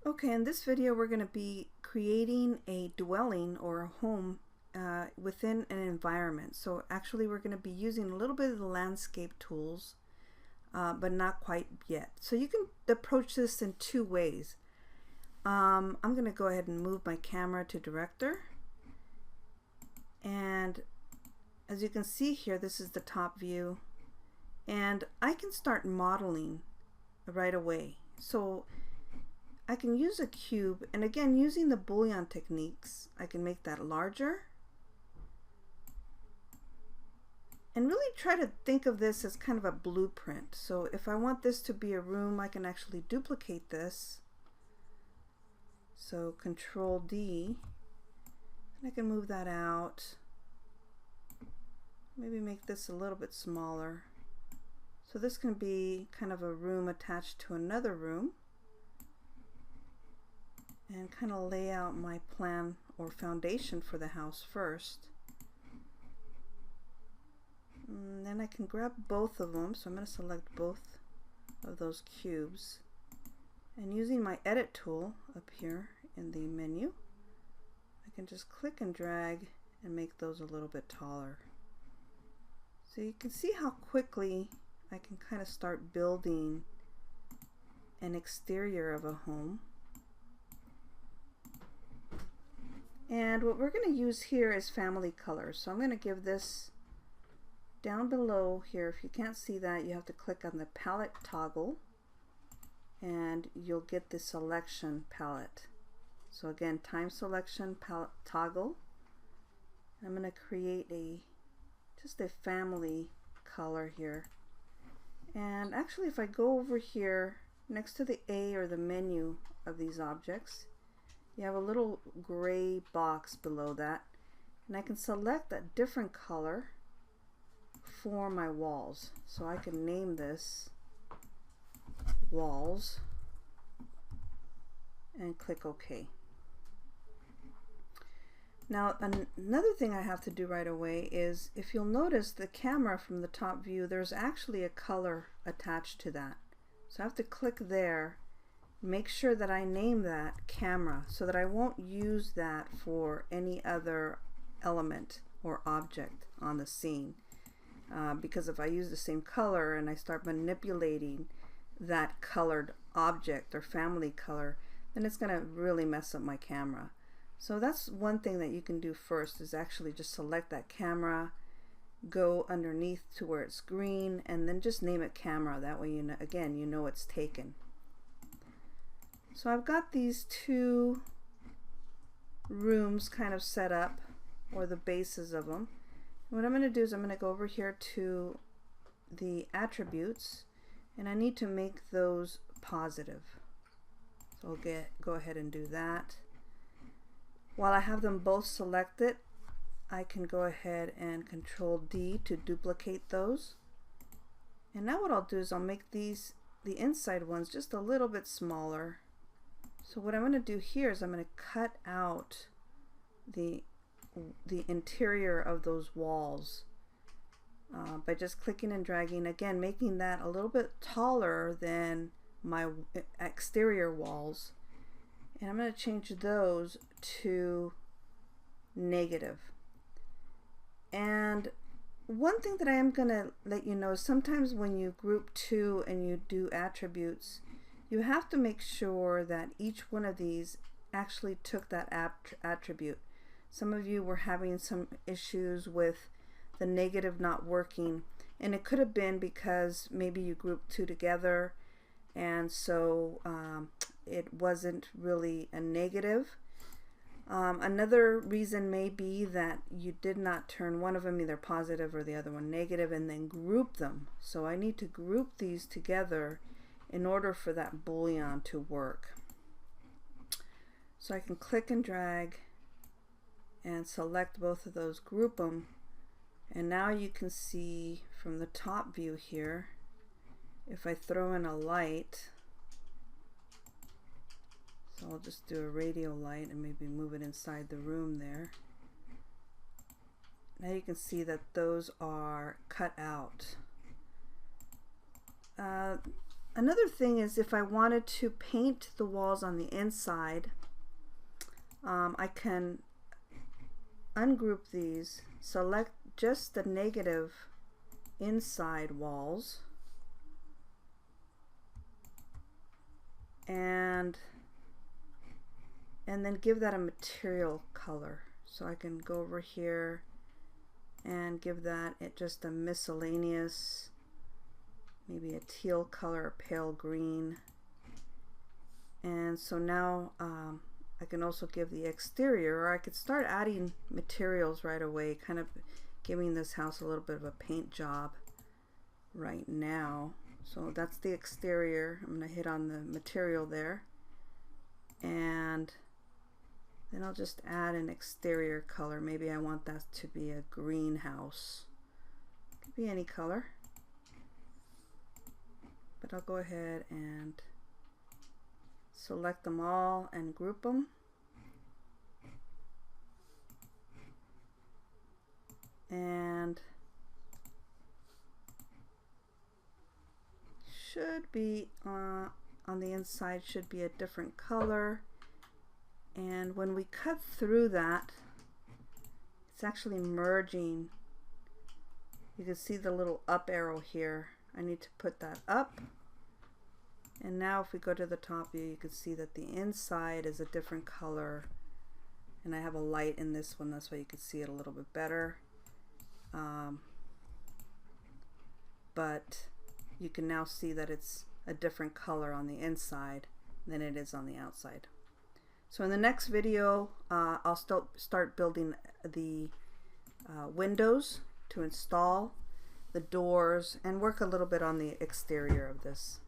Okay, in this video we're going to be creating a dwelling or a home within an environment. So actually we're going to be using a little bit of the landscape tools, but not quite yet. So you can approach this in two ways. I'm going to go ahead and move my camera to director. And as you can see here, this is the top view. And I can start modeling right away. So I can use a cube, and again, using the Boolean techniques, I can make that larger. And really try to think of this as kind of a blueprint. So if I want this to be a room, I can actually duplicate this. So Control D, and I can move that out. Maybe make this a little bit smaller. So this can be kind of a room attached to another room. And kind of lay out my plan or foundation for the house first. And then I can grab both of them, so I'm going to select both of those cubes. And using my edit tool up here in the menu, I can just click and drag and make those a little bit taller. So you can see how quickly I can kind of start building an exterior of a home. And what we're going to use here is family colors. So I'm going to give this down below here. If you can't see that, you have to click on the palette toggle and you'll get the selection palette. So again, time selection palette toggle. I'm going to create just a family color here. And actually, if I go over here next to the A or the menu of these objects, you have a little gray box below that, and I can select a different color for my walls. So I can name this walls and click OK. Now another thing I have to do right away is, if you'll notice the camera from the top view, there's actually a color attached to that. So I have to click there. Make sure that I name that camera so that I won't use that for any other element or object on the scene. Because if I use the same color and I start manipulating that colored object or family color, then it's going to really mess up my camera. So that's one thing that you can do first, is actually just select that camera, go underneath to where it's green, and then just name it camera. That way, you know, again, you know it's taken. So I've got these two rooms kind of set up, or the bases of them. What I'm going to do is I'm going to go over here to the attributes, and I need to make those positive. So I'll go ahead and do that. While I have them both selected, I can go ahead and Control D to duplicate those. And now what I'll do is I'll make these, the inside ones, just a little bit smaller. So what I'm going to do here is I'm going to cut out the interior of those walls by just clicking and dragging, again making that a little bit taller than my exterior walls. And I'm going to change those to negative. And one thing that I am going to let you know is, sometimes when you group two and you do attributes, you have to make sure that each one of these actually took that attribute. Some of you were having some issues with the negative not working, and it could have been because maybe you grouped two together and so it wasn't really a negative. Another reason may be that you did not turn one of them either positive or the other one negative and then group them. So I need to group these together in order for that Boolean to work. So I can click and drag and select both of those, group them, and now you can see from the top view here, if I throw in a light, so I'll just do a radial light and maybe move it inside the room there. Now you can see that those are cut out. Another thing is if I wanted to paint the walls on the inside, I can ungroup these, select just the negative inside walls, and then give that a material color. So I can go over here and give that just a miscellaneous, maybe a teal color, or pale green. And so now I can also give the exterior, or I could start adding materials right away, kind of giving this house a little bit of a paint job right now. So that's the exterior. I'm going to hit on the material there, and then I'll just add an exterior color. Maybe I want that to be a greenhouse. Could be any color, but I'll go ahead and select them all and group them. And should be on the inside, should be a different color. And when we cut through that, it's actually merging. You can see the little up arrow here. I need to put that up. And now if we go to the top view, you can see that the inside is a different color. And I have a light in this one, that's why you can see it a little bit better. But you can now see that it's a different color on the inside than it is on the outside. So in the next video, I'll start building the windows to install, the doors, and work a little bit on the exterior of this.